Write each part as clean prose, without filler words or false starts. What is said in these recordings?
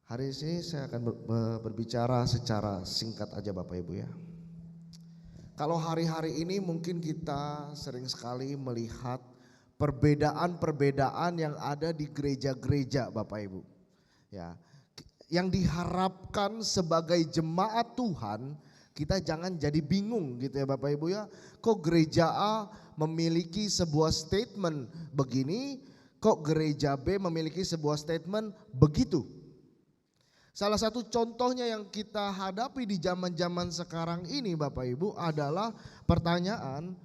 Hari ini saya akan berbicara secara singkat aja Bapak Ibu ya. Kalau hari-hari ini mungkin kita sering sekali melihat perbedaan-perbedaan yang ada di gereja-gereja Bapak Ibu. Ya, yang diharapkan sebagai jemaat Tuhan, kita jangan jadi bingung gitu ya Bapak Ibu ya. Kok gereja A memiliki sebuah statement begini, kok gereja B memiliki sebuah statement begitu. Salah satu contohnya yang kita hadapi di zaman-zaman sekarang ini Bapak Ibu adalah pertanyaan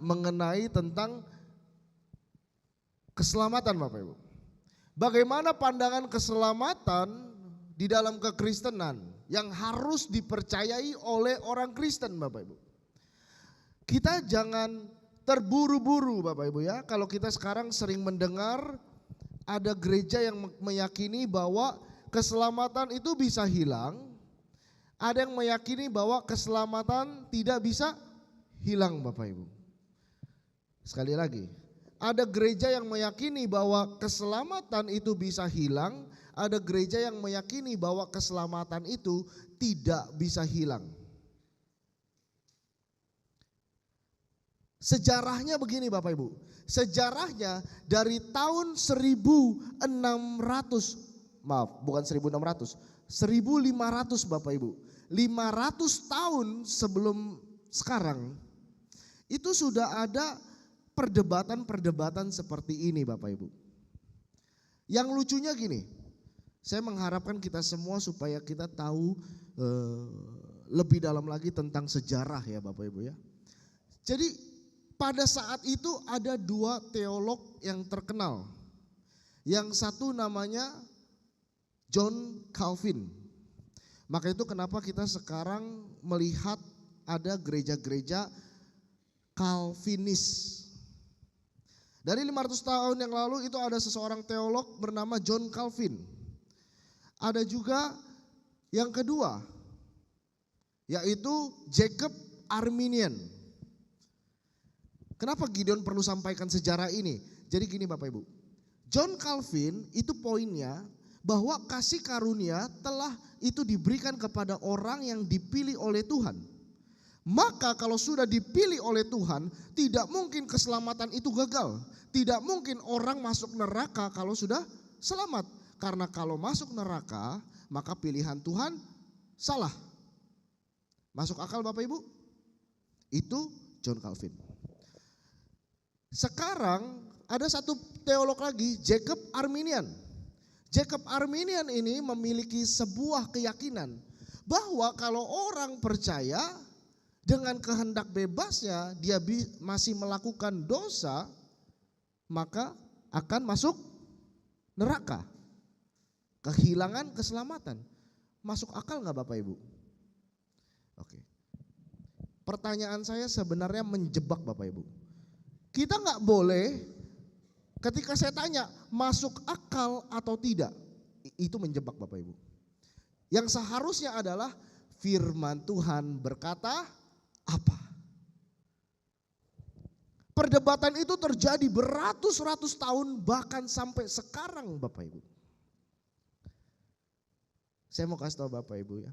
mengenai tentang keselamatan Bapak Ibu. Bagaimana pandangan keselamatan di dalam kekristenan yang harus dipercayai oleh orang Kristen Bapak Ibu. Kita jangan terburu-buru Bapak Ibu ya, kalau kita sekarang sering mendengar ada gereja yang meyakini bahwa keselamatan itu bisa hilang. Ada yang meyakini bahwa keselamatan tidak bisa hilang Bapak Ibu. Sekali lagi, ada gereja yang meyakini bahwa keselamatan itu bisa hilang. Ada gereja yang meyakini bahwa keselamatan itu tidak bisa hilang. Sejarahnya begini Bapak Ibu, sejarahnya dari tahun 1600 Bapak Ibu, 500 tahun sebelum sekarang itu sudah ada perdebatan-perdebatan seperti ini Bapak Ibu. Yang lucunya gini, saya mengharapkan kita semua supaya kita tahu lebih dalam lagi tentang sejarah ya Bapak Ibu ya. Jadi pada saat itu ada dua teolog yang terkenal. Yang satu namanya John Calvin. Maka itu kenapa kita sekarang melihat ada gereja-gereja Calvinis. Dari 500 tahun yang lalu itu ada seseorang teolog bernama John Calvin. Ada juga yang kedua, yaitu Jacob Arminian. Kenapa Gideon perlu sampaikan sejarah ini? Jadi gini Bapak Ibu, John Calvin itu poinnya bahwa kasih karunia telah itu diberikan kepada orang yang dipilih oleh Tuhan. Maka kalau sudah dipilih oleh Tuhan, tidak mungkin keselamatan itu gagal. Tidak mungkin orang masuk neraka kalau sudah selamat. Karena kalau masuk neraka, maka pilihan Tuhan salah. Masuk akal Bapak Ibu? Itu John Calvin. Sekarang ada satu teolog lagi, Jacob Arminian. Jacob Arminian ini memiliki sebuah keyakinan bahwa kalau orang percaya dengan kehendak bebasnya dia masih melakukan dosa, maka akan masuk neraka. Kehilangan keselamatan. Masuk akal gak Bapak Ibu? Oke. Pertanyaan saya sebenarnya menjebak Bapak Ibu. Kita gak boleh ketika saya tanya masuk akal atau tidak, itu menjebak Bapak Ibu. Yang seharusnya adalah firman Tuhan berkata apa? Perdebatan itu terjadi beratus-ratus tahun bahkan sampai sekarang Bapak Ibu. Saya mau kasih tahu Bapak Ibu ya.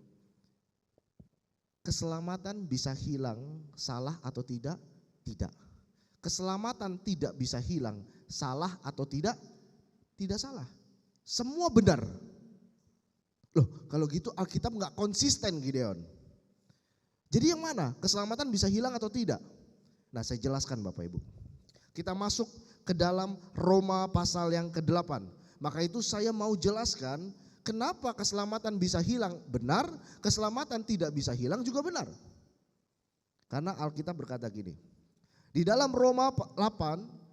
Keselamatan bisa hilang, salah atau tidak? Tidak. Keselamatan tidak bisa hilang, salah atau tidak? Tidak salah. Semua benar. Loh kalau gitu Alkitab gak konsisten Gideon. Jadi yang mana? Keselamatan bisa hilang atau tidak? Nah saya jelaskan Bapak Ibu. Kita masuk ke dalam Roma pasal yang ke-8. Maka itu saya mau jelaskan kenapa keselamatan bisa hilang benar, keselamatan tidak bisa hilang juga benar. Karena Alkitab berkata gini. Di dalam Roma 8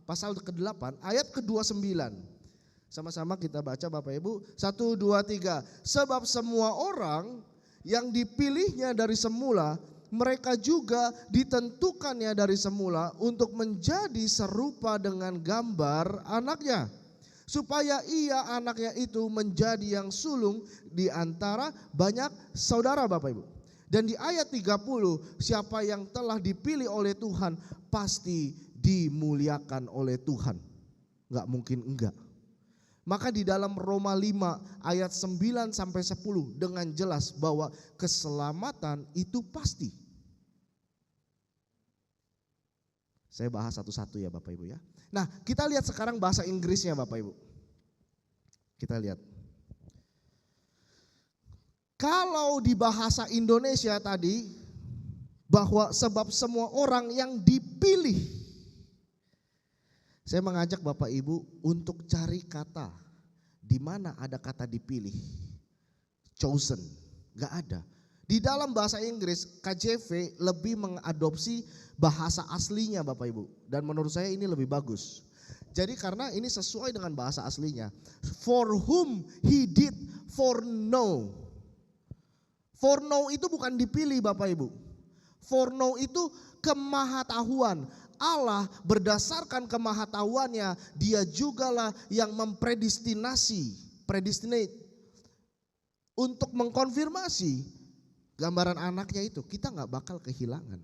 pasal ke-8 ayat ke-29. Sama-sama kita baca Bapak Ibu. 1, 2, 3. Sebab semua orang yang dipilihnya dari semula, mereka juga ditentukannya dari semula untuk menjadi serupa dengan gambar anaknya. Supaya ia anaknya itu menjadi yang sulung di antara banyak saudara Bapak Ibu. Dan di ayat 30, siapa yang telah dipilih oleh Tuhan pasti dimuliakan oleh Tuhan. Enggak mungkin enggak. Maka di dalam Roma 5 ayat 9 sampai 10 dengan jelas bahwa keselamatan itu pasti. Saya bahas satu-satu ya Bapak Ibu ya. Nah, kita lihat sekarang bahasa Inggrisnya Bapak Ibu. Kita lihat. Kalau di bahasa Indonesia tadi bahwa sebab semua orang yang dipilih. Saya mengajak Bapak Ibu untuk cari kata di mana ada kata dipilih. Chosen, gak ada. Di dalam bahasa Inggris KJV lebih mengadopsi bahasa aslinya Bapak Ibu. Dan menurut saya ini lebih bagus. Jadi karena ini sesuai dengan bahasa aslinya. For whom he did foreknow. Foreknow itu bukan dipilih Bapak Ibu. Foreknow itu kemahatauan. Allah berdasarkan kemahatauannya, dia jugalah yang mempredestinasi, predestinate, untuk mengkonfirmasi gambaran anaknya itu. Kita gak bakal kehilangan.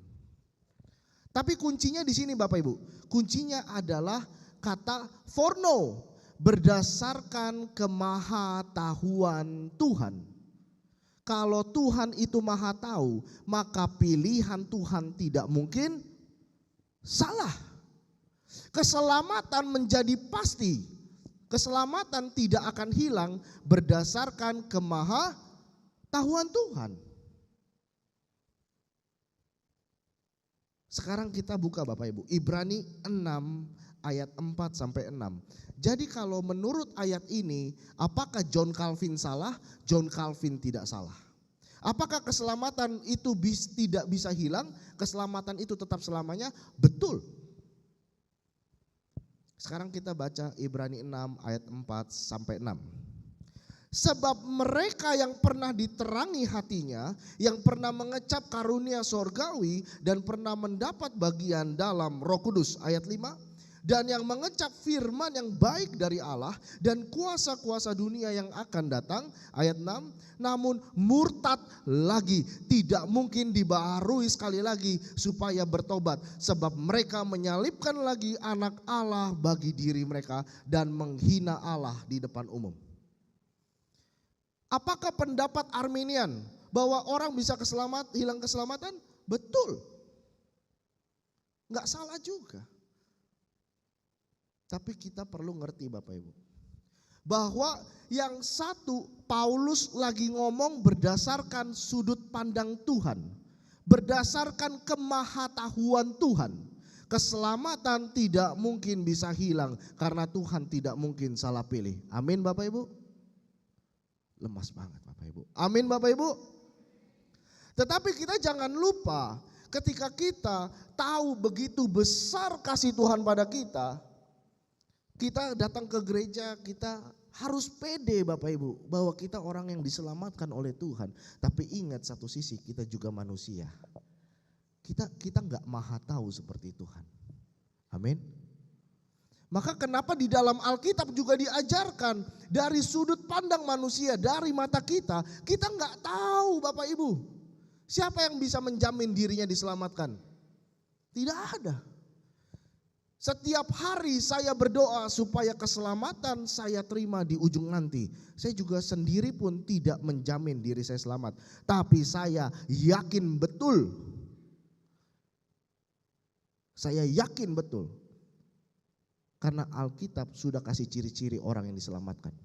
Tapi kuncinya di sini Bapak Ibu. Kuncinya adalah kata foreknow, berdasarkan kemahatauan Tuhan. Kalau Tuhan itu maha tahu, maka pilihan Tuhan tidak mungkin salah. Keselamatan menjadi pasti. Keselamatan tidak akan hilang berdasarkan kemahatauan Tuhan. Sekarang kita buka Bapak Ibu, Ibrani 6 ayat 4 sampai 6. Jadi kalau menurut ayat ini, apakah John Calvin salah? John Calvin tidak salah. Apakah keselamatan itu tidak bisa hilang? Keselamatan itu tetap selamanya? Betul. Sekarang kita baca Ibrani 6 ayat 4 sampai 6. Sebab mereka yang pernah diterangi hatinya, yang pernah mengecap karunia sorgawi dan pernah mendapat bagian dalam Roh Kudus, ayat 5. Dan yang mengecap firman yang baik dari Allah dan kuasa-kuasa dunia yang akan datang, ayat 6. Namun murtad lagi, tidak mungkin dibaharui sekali lagi supaya bertobat. Sebab mereka menyalibkan lagi anak Allah bagi diri mereka dan menghina Allah di depan umum. Apakah pendapat Arminian bahwa orang bisa hilang keselamatan? Betul. Enggak salah juga. Tapi kita perlu ngerti Bapak Ibu. Bahwa yang satu Paulus lagi ngomong berdasarkan sudut pandang Tuhan. Berdasarkan kemahatauan Tuhan. Keselamatan tidak mungkin bisa hilang karena Tuhan tidak mungkin salah pilih. Amin Bapak Ibu. Lemas banget Bapak Ibu. Amin Bapak Ibu. Tetapi kita jangan lupa ketika kita tahu begitu besar kasih Tuhan pada kita. Kita datang ke gereja, kita harus pede Bapak Ibu bahwa kita orang yang diselamatkan oleh Tuhan. Tapi ingat satu sisi, kita juga manusia. Kita enggak maha tahu seperti Tuhan. Amin. Maka kenapa di dalam Alkitab juga diajarkan dari sudut pandang manusia, dari mata kita enggak tahu Bapak Ibu. Siapa yang bisa menjamin dirinya diselamatkan? Tidak ada. Setiap hari saya berdoa supaya keselamatan saya terima di ujung nanti. Saya juga sendiri pun tidak menjamin diri saya selamat. Tapi saya yakin betul. Saya yakin betul. Karena Alkitab sudah kasih ciri-ciri orang yang diselamatkan.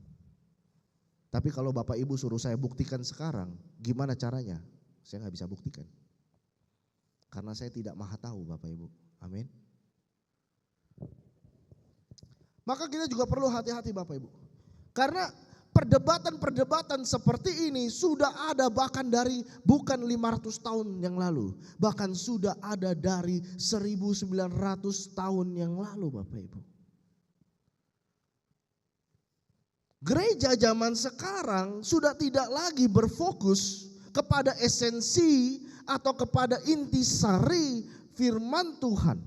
Tapi kalau Bapak Ibu suruh saya buktikan sekarang, gimana caranya? Saya nggak bisa buktikan. Karena saya tidak maha tahu Bapak Ibu. Amin. Maka kita juga perlu hati-hati Bapak Ibu. Karena perdebatan-perdebatan seperti ini sudah ada bahkan dari bukan 500 tahun yang lalu. Bahkan sudah ada dari 1900 tahun yang lalu Bapak Ibu. Gereja zaman sekarang sudah tidak lagi berfokus kepada esensi atau kepada intisari firman Tuhan.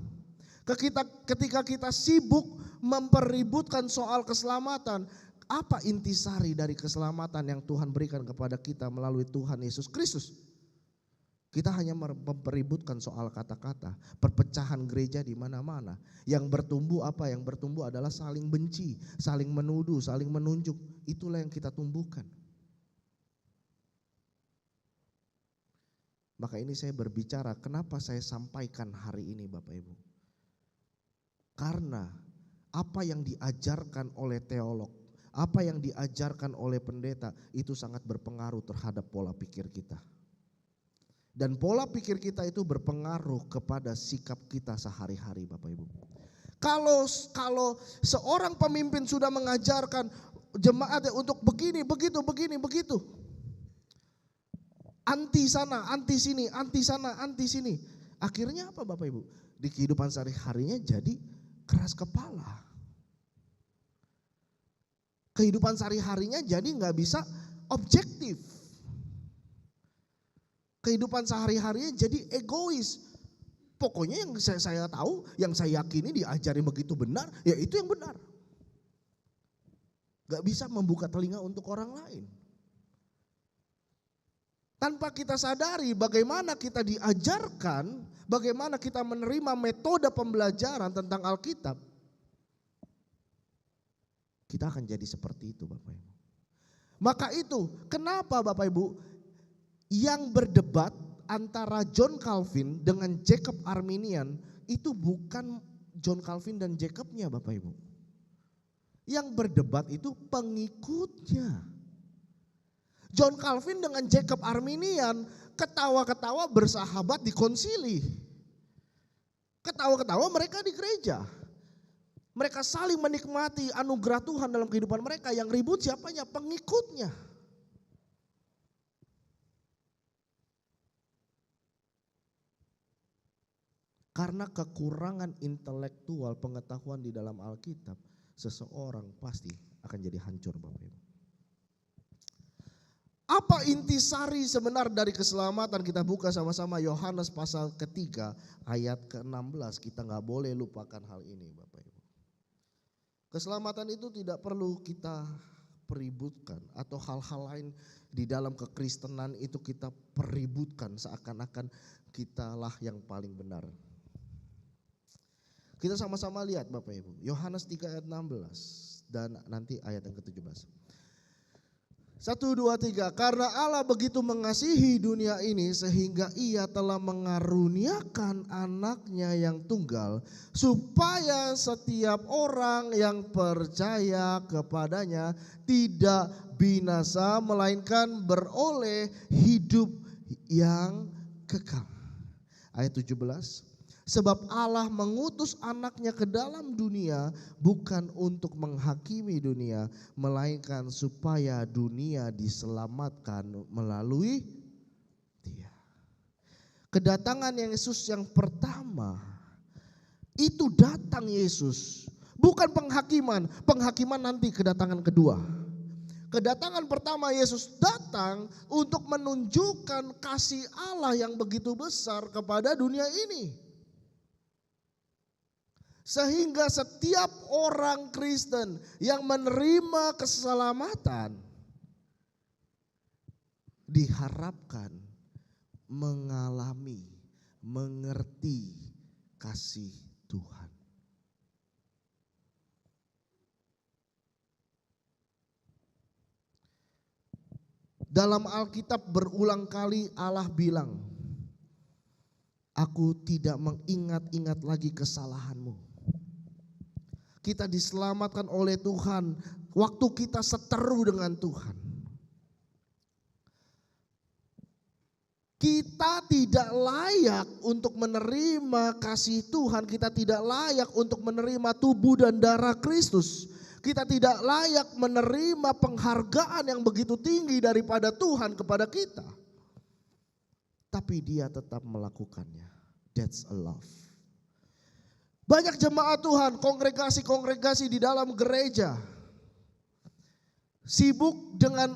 Ketika kita sibuk mempeributkan soal keselamatan, apa intisari dari keselamatan yang Tuhan berikan kepada kita melalui Tuhan Yesus Kristus? Kita hanya mempeributkan soal kata-kata, perpecahan gereja di mana-mana. Yang bertumbuh apa? Yang bertumbuh adalah saling benci, saling menuduh, saling menunjuk. Itulah yang kita tumbuhkan. Maka ini saya berbicara, kenapa saya sampaikan hari ini Bapak Ibu? Karena apa yang diajarkan oleh teolog, apa yang diajarkan oleh pendeta itu sangat berpengaruh terhadap pola pikir kita. Dan pola pikir kita itu berpengaruh kepada sikap kita sehari-hari Bapak Ibu. Kalau seorang pemimpin sudah mengajarkan jemaat untuk begini, begitu, begini, begitu. Anti sana, anti sini, anti sana, anti sini. Akhirnya apa Bapak Ibu? Di kehidupan sehari-harinya jadi keras kepala. Kehidupan sehari-harinya jadi gak bisa objektif. Kehidupan sehari-harinya jadi egois. Pokoknya yang saya tahu, yang saya yakini diajari begitu benar, ya itu yang benar. Gak bisa membuka telinga untuk orang lain. Tanpa kita sadari bagaimana kita diajarkan, bagaimana kita menerima metode pembelajaran tentang Alkitab, kita akan jadi seperti itu Bapak Ibu. Maka itu kenapa Bapak Ibu yang berdebat antara John Calvin dengan Jacob Arminian itu bukan John Calvin dan Jacobnya Bapak Ibu. Yang berdebat itu pengikutnya. John Calvin dengan Jacob Arminian ketawa-ketawa bersahabat di konsili. Ketawa-ketawa mereka di gereja. Mereka saling menikmati anugerah Tuhan dalam kehidupan mereka. Yang ribut siapanya? Pengikutnya. Karena kekurangan intelektual pengetahuan di dalam Alkitab, seseorang pasti akan jadi hancur Bapak Ibu. Apa intisari sebenar dari keselamatan? Kita buka sama-sama Yohanes pasal ketiga ayat ke-16. Kita gak boleh lupakan hal ini Bapak Ibu. Keselamatan itu tidak perlu kita peributkan atau hal-hal lain di dalam kekristenan itu kita peributkan seakan-akan kitalah yang paling benar. Kita sama-sama lihat Bapak Ibu, Yohanes 3 ayat 16 dan nanti ayat yang ke-17. 1, 2, 3, karena Allah begitu mengasihi dunia ini sehingga ia telah mengaruniakan anaknya yang tunggal supaya setiap orang yang percaya kepadanya tidak binasa melainkan beroleh hidup yang kekal. Ayat 17. Sebab Allah mengutus anaknya ke dalam dunia bukan untuk menghakimi dunia, melainkan supaya dunia diselamatkan melalui dia. Kedatangan Yesus yang pertama, itu datang Yesus. Bukan penghakiman, penghakiman nanti kedatangan kedua. Kedatangan pertama Yesus datang untuk menunjukkan kasih Allah yang begitu besar kepada dunia ini. Sehingga setiap orang Kristen yang menerima keselamatan diharapkan mengalami, mengerti kasih Tuhan. Dalam Alkitab berulang kali Allah bilang, aku tidak mengingat-ingat lagi kesalahanmu. Kita diselamatkan oleh Tuhan waktu kita seteru dengan Tuhan. Kita tidak layak untuk menerima kasih Tuhan. Kita tidak layak untuk menerima tubuh dan darah Kristus. Kita tidak layak menerima penghargaan yang begitu tinggi daripada Tuhan kepada kita. Tapi dia tetap melakukannya. That's a love. Banyak jemaat Tuhan, kongregasi-kongregasi di dalam gereja sibuk dengan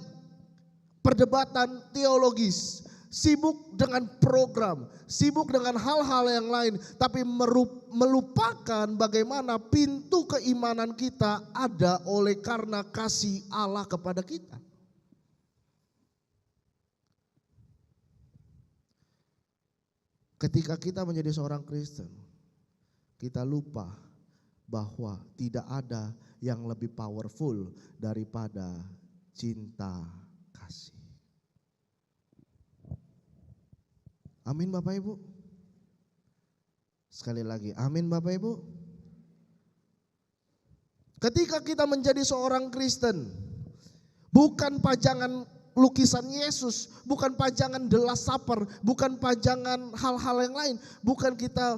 perdebatan teologis, sibuk dengan program, sibuk dengan hal-hal yang lain, tapi melupakan bagaimana pintu keimanan kita ada oleh karena kasih Allah kepada kita. Ketika kita menjadi seorang Kristen, kita lupa bahwa tidak ada yang lebih powerful daripada cinta kasih. Amin Bapak Ibu. Sekali lagi, amin Bapak Ibu. Ketika kita menjadi seorang Kristen, bukan pajangan lukisan Yesus, bukan pajangan The Last Supper, bukan pajangan hal-hal yang lain, bukan kita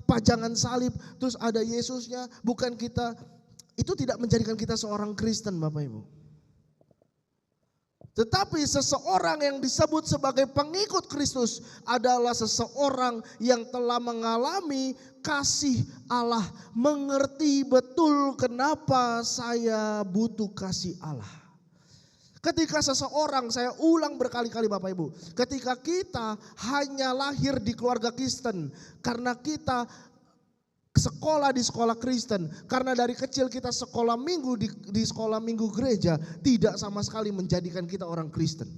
pajangan salib terus ada Yesusnya, bukan kita, itu tidak menjadikan kita seorang Kristen Bapak Ibu. Tetapi seseorang yang disebut sebagai pengikut Kristus adalah seseorang yang telah mengalami kasih Allah, mengerti betul kenapa saya butuh kasih Allah. Ketika seseorang, saya ulang berkali-kali Bapak Ibu, ketika kita hanya lahir di keluarga Kristen, karena kita sekolah di sekolah Kristen, karena dari kecil kita sekolah minggu di sekolah minggu gereja, tidak sama sekali menjadikan kita orang Kristen.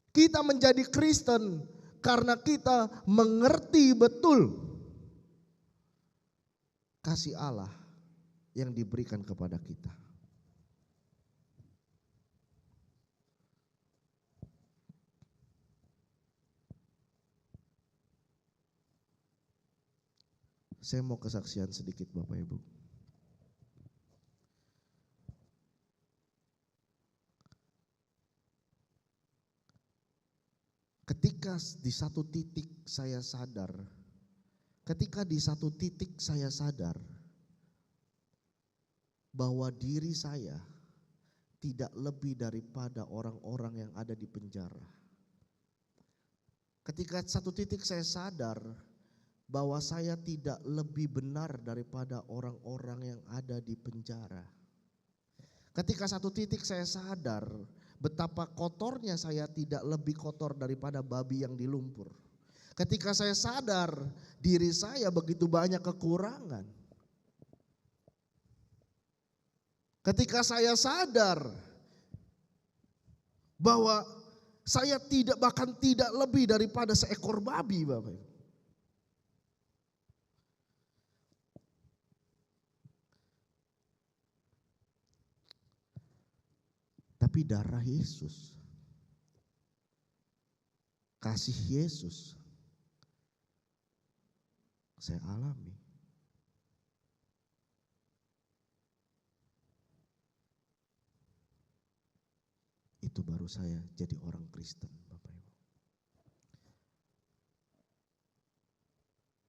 Kita menjadi Kristen karena kita mengerti betul kasih Allah yang diberikan kepada kita. Saya mau kesaksian sedikit Bapak Ibu. Ketika di satu titik saya sadar bahwa diri saya tidak lebih daripada orang-orang yang ada di penjara. Ketika satu titik saya sadar bahwa saya tidak lebih benar daripada orang-orang yang ada di penjara. Ketika satu titik saya sadar betapa kotornya saya tidak lebih kotor daripada babi yang di lumpur. Ketika saya sadar diri saya begitu banyak kekurangan. Ketika saya sadar bahwa saya bahkan tidak lebih daripada seekor babi Bapak Ibu. Tapi darah Yesus, kasih Yesus, saya alami. Itu baru saya jadi orang Kristen, Bapak Ibu.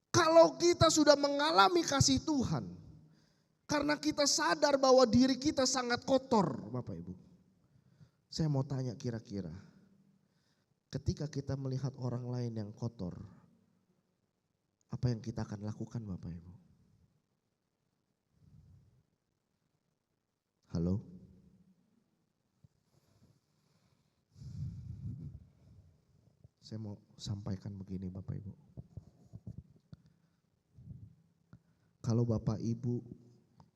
Kalau kita sudah mengalami kasih Tuhan, karena kita sadar bahwa diri kita sangat kotor, Bapak Ibu. Saya mau tanya kira-kira, ketika kita melihat orang lain yang kotor, apa yang kita akan lakukan Bapak Ibu? Halo? Saya mau sampaikan begini Bapak Ibu. Kalau Bapak Ibu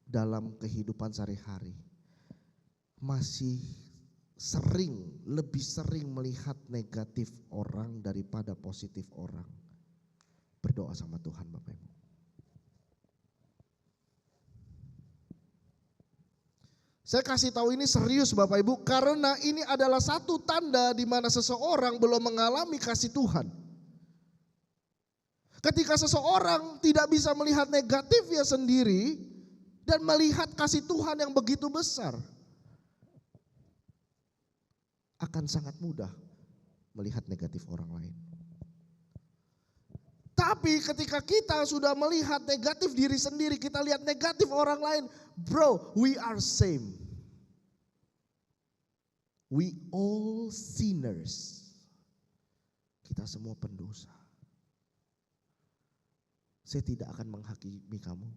dalam kehidupan sehari-hari masih lebih sering melihat negatif orang daripada positif orang, berdoa sama Tuhan Bapak Ibu. Saya kasih tahu ini serius Bapak Ibu, karena ini adalah satu tanda di mana seseorang belum mengalami kasih Tuhan. Ketika seseorang tidak bisa melihat negatifnya sendiri dan melihat kasih Tuhan yang begitu besar, akan sangat mudah melihat negatif orang lain. Tapi ketika kita sudah melihat negatif diri sendiri, kita lihat negatif orang lain, bro, we are same. We all sinners. Kita semua pendosa. Saya tidak akan menghakimi kamu.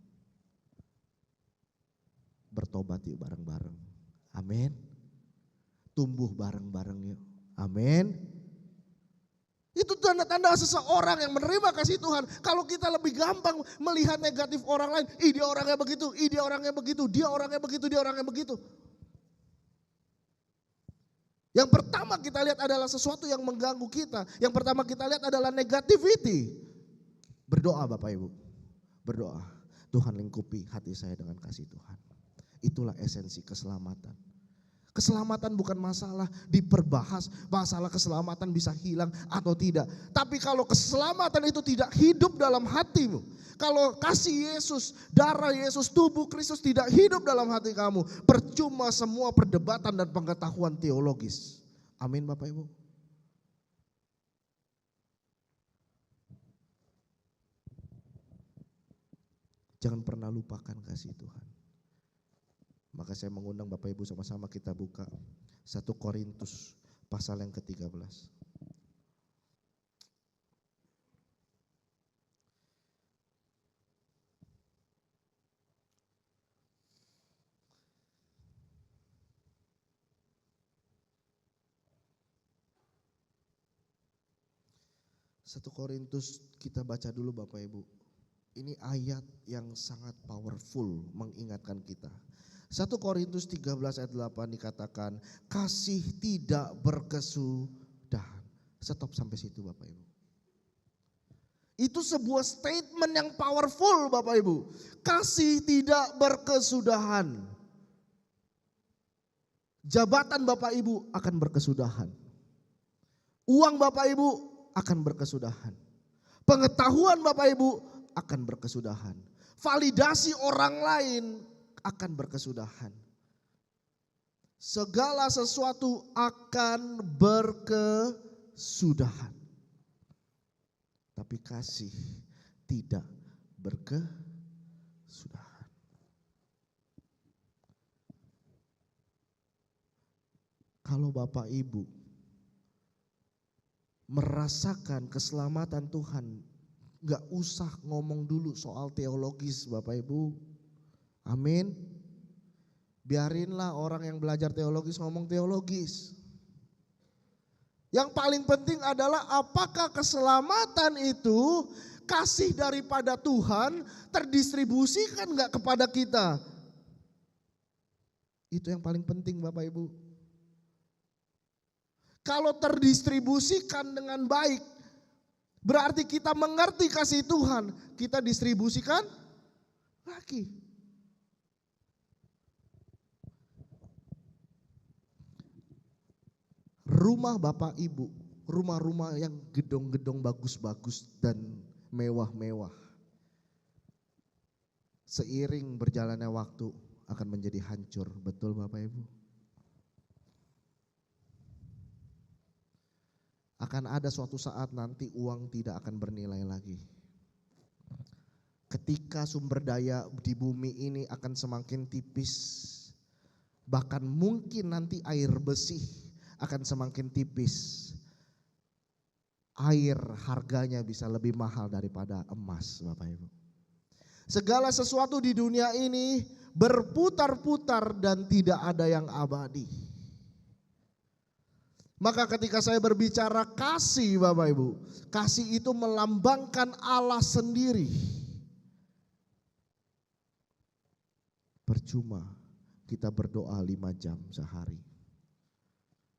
Bertobat yuk bareng-bareng. Amin. Tumbuh bareng-bareng yuk. Amin. Itu tanda-tanda seseorang yang menerima kasih Tuhan. Kalau kita lebih gampang melihat negatif orang lain, dia orangnya begitu, dia orangnya begitu, dia orangnya begitu, dia orangnya begitu. Yang pertama kita lihat adalah sesuatu yang mengganggu kita. Yang pertama kita lihat adalah negativity. Berdoa Bapak Ibu. Berdoa. Tuhan lingkupi hati saya dengan kasih Tuhan. Itulah esensi keselamatan. Keselamatan bukan masalah diperbahas. Masalah keselamatan bisa hilang atau tidak. Tapi kalau keselamatan itu tidak hidup dalam hatimu. Kalau kasih Yesus, darah Yesus, tubuh Kristus tidak hidup dalam hati kamu. Percuma semua perdebatan dan pengetahuan teologis. Amin Bapak Ibu. Jangan pernah lupakan kasih Tuhan. Maka saya mengundang Bapak Ibu sama-sama kita buka 1 Korintus pasal yang ke-13. 1 Korintus kita baca dulu Bapak Ibu. Ini ayat yang sangat powerful mengingatkan kita. 1 Korintus 13 ayat 8 dikatakan kasih tidak berkesudahan. Stop sampai situ Bapak Ibu. Itu sebuah statement yang powerful Bapak Ibu. Kasih tidak berkesudahan. Jabatan Bapak Ibu akan berkesudahan. Uang Bapak Ibu akan berkesudahan. Pengetahuan Bapak Ibu akan berkesudahan. Validasi orang lain akan berkesudahan. Segala sesuatu akan berkesudahan. Tapi kasih tidak berkesudahan. Kalau Bapak Ibu merasakan keselamatan Tuhan, gak usah ngomong dulu soal teologis Bapak Ibu. Amin. Biarinlah orang yang belajar teologis ngomong teologis. Yang paling penting adalah apakah keselamatan itu kasih daripada Tuhan terdistribusikan gak kepada kita. Itu yang paling penting Bapak Ibu. Kalau terdistribusikan dengan baik, berarti kita mengerti kasih Tuhan, kita distribusikan lagi. Rumah Bapak Ibu, rumah-rumah yang gedung-gedung bagus-bagus dan mewah-mewah. Seiring berjalannya waktu akan menjadi hancur, betul Bapak Ibu? Akan ada suatu saat nanti uang tidak akan bernilai lagi. Ketika sumber daya di bumi ini akan semakin tipis. Bahkan mungkin nanti air bersih akan semakin tipis. Air harganya bisa lebih mahal daripada emas Bapak Ibu. Segala sesuatu di dunia ini berputar-putar dan tidak ada yang abadi. Maka ketika saya berbicara kasih Bapak Ibu, kasih itu melambangkan Allah sendiri. Percuma kita berdoa 5 jam sehari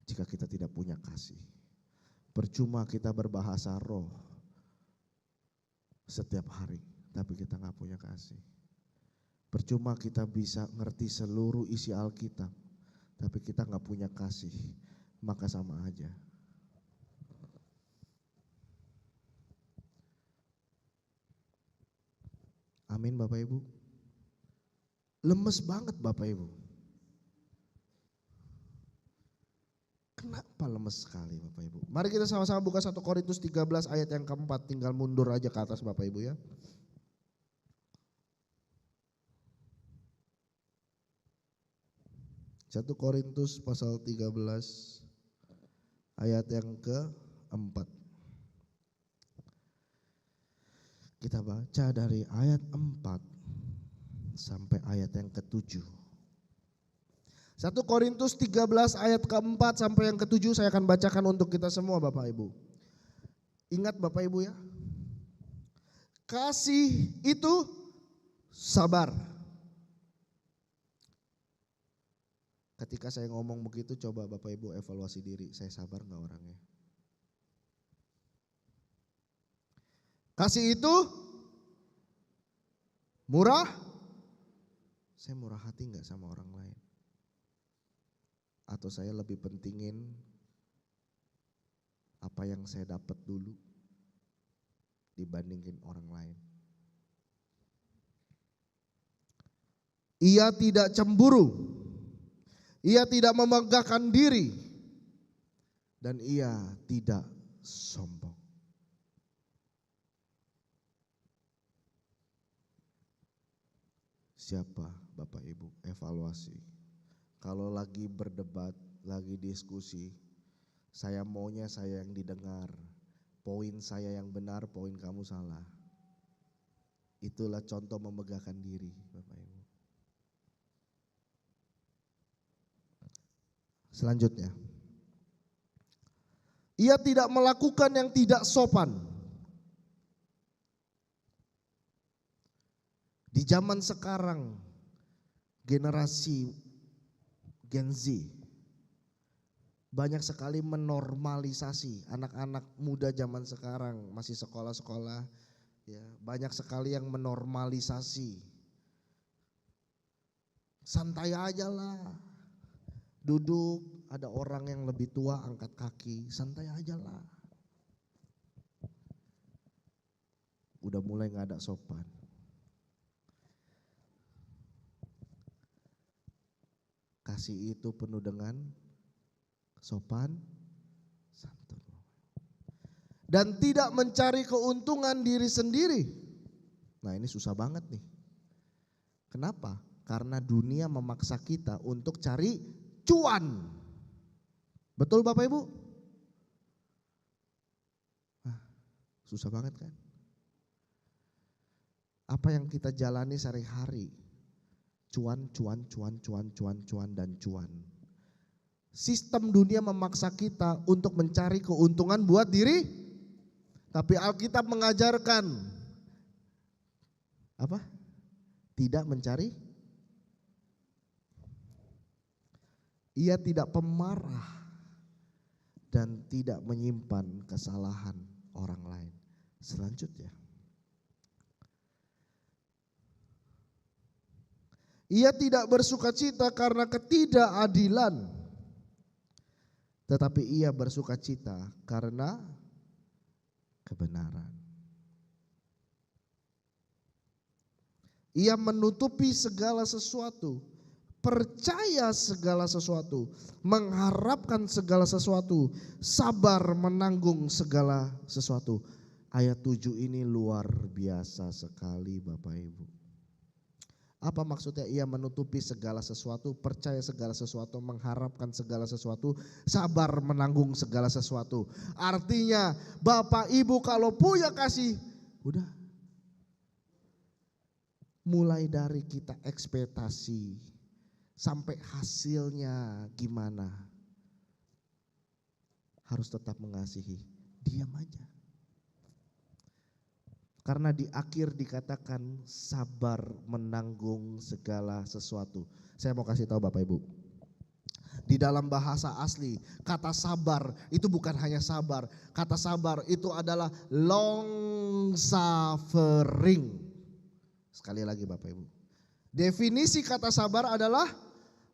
jika kita tidak punya kasih. Percuma kita berbahasa roh setiap hari tapi kita gak punya kasih. Percuma kita bisa ngerti seluruh isi Alkitab tapi kita gak punya kasih. Maka sama aja. Amin Bapak Ibu. Lemes banget Bapak Ibu. Kenapa lemes sekali Bapak Ibu? Mari kita sama-sama buka 1 Korintus 13 ayat yang keempat. Tinggal mundur aja ke atas Bapak Ibu ya. 1 Korintus pasal 13 ayat yang keempat. Kita baca dari ayat 4 sampai ayat yang ke-7. 1 Korintus 13 ayat keempat sampai yang ke-7 saya akan bacakan untuk kita semua Bapak Ibu. Ingat Bapak Ibu ya. Kasih itu sabar. Ketika saya ngomong begitu, coba Bapak Ibu evaluasi diri, saya sabar gak orangnya? Kasih itu murah, saya murah hati gak sama orang lain? Atau saya lebih pentingin apa yang saya dapat dulu dibandingin orang lain? Ia tidak cemburu, ia tidak memegahkan diri, dan ia tidak sombong. Siapa Bapak Ibu? Evaluasi. Kalau lagi berdebat, lagi diskusi, saya maunya saya yang didengar, poin saya yang benar, poin kamu salah. Itulah contoh memegahkan diri Bapak Ibu. Selanjutnya, ia tidak melakukan yang tidak sopan. Di zaman sekarang, generasi Gen Z banyak sekali menormalisasi anak-anak muda zaman sekarang, masih sekolah-sekolah, ya, banyak sekali yang menormalisasi. Santai aja lah. Duduk, ada orang yang lebih tua angkat kaki, santai aja lah. Udah mulai gak ada sopan. Kasih itu penuh dengan sopan santun. Dan tidak mencari keuntungan diri sendiri. Nah ini susah banget nih. Kenapa? Karena dunia memaksa kita untuk cari cuan. Betul Bapak Ibu? Susah banget kan? Apa yang kita jalani sehari-hari? Cuan, cuan, cuan, cuan, cuan, cuan, dan cuan. Sistem dunia memaksa kita untuk mencari keuntungan buat diri. Tapi Alkitab mengajarkan apa? Tidak mencari. Ia tidak pemarah dan tidak menyimpan kesalahan orang lain. Selanjutnya, ia tidak bersukacita karena ketidakadilan, tetapi ia bersukacita karena kebenaran. Ia menutupi segala sesuatu, percaya segala sesuatu, mengharapkan segala sesuatu, sabar menanggung segala sesuatu. Ayat 7 ini luar biasa sekali Bapak Ibu. Apa maksudnya? Ia menutupi segala sesuatu, percaya segala sesuatu, mengharapkan segala sesuatu, sabar menanggung segala sesuatu. Artinya Bapak Ibu kalau punya kasih, udah. Mulai dari kita ekspektasi sampai hasilnya gimana, harus tetap mengasihi, diam aja. Karena di akhir dikatakan sabar menanggung segala sesuatu. Saya mau kasih tahu Bapak Ibu, di dalam bahasa asli kata sabar itu bukan hanya sabar. Kata sabar itu adalah long suffering. Sekali lagi Bapak Ibu, definisi kata sabar adalah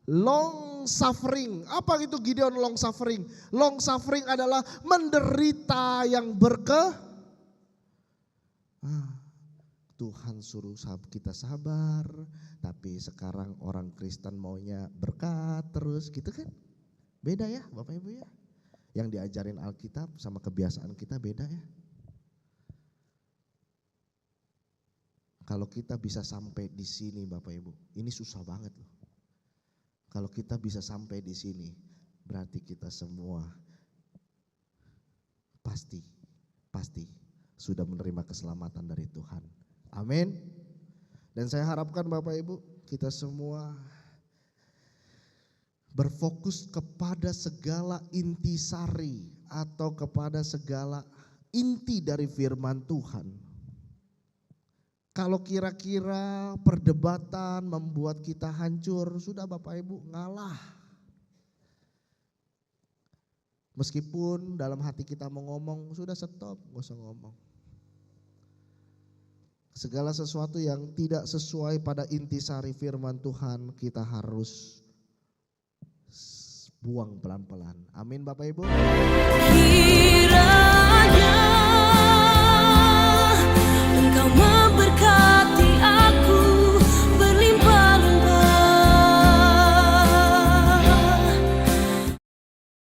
long suffering. Apa itu Gideon long suffering? Long suffering adalah menderita yang Tuhan suruh kita sabar, tapi sekarang orang Kristen maunya berkat terus gitu kan. Beda ya Bapak Ibu ya. Yang diajarin Alkitab sama kebiasaan kita beda ya. Kalau kita bisa sampai di sini Bapak Ibu, ini susah banget loh. Kalau kita bisa sampai di sini, berarti kita semua pasti sudah menerima keselamatan dari Tuhan. Amin. Dan saya harapkan Bapak Ibu, kita semua berfokus kepada segala intisari atau kepada segala inti dari firman Tuhan. Kalau kira-kira perdebatan membuat kita hancur, sudah Bapak Ibu ngalah. Meskipun dalam hati kita mau ngomong, sudah stop, gak usah ngomong. Segala sesuatu yang tidak sesuai pada intisari firman Tuhan kita harus buang pelan-pelan. Amin Bapak Ibu.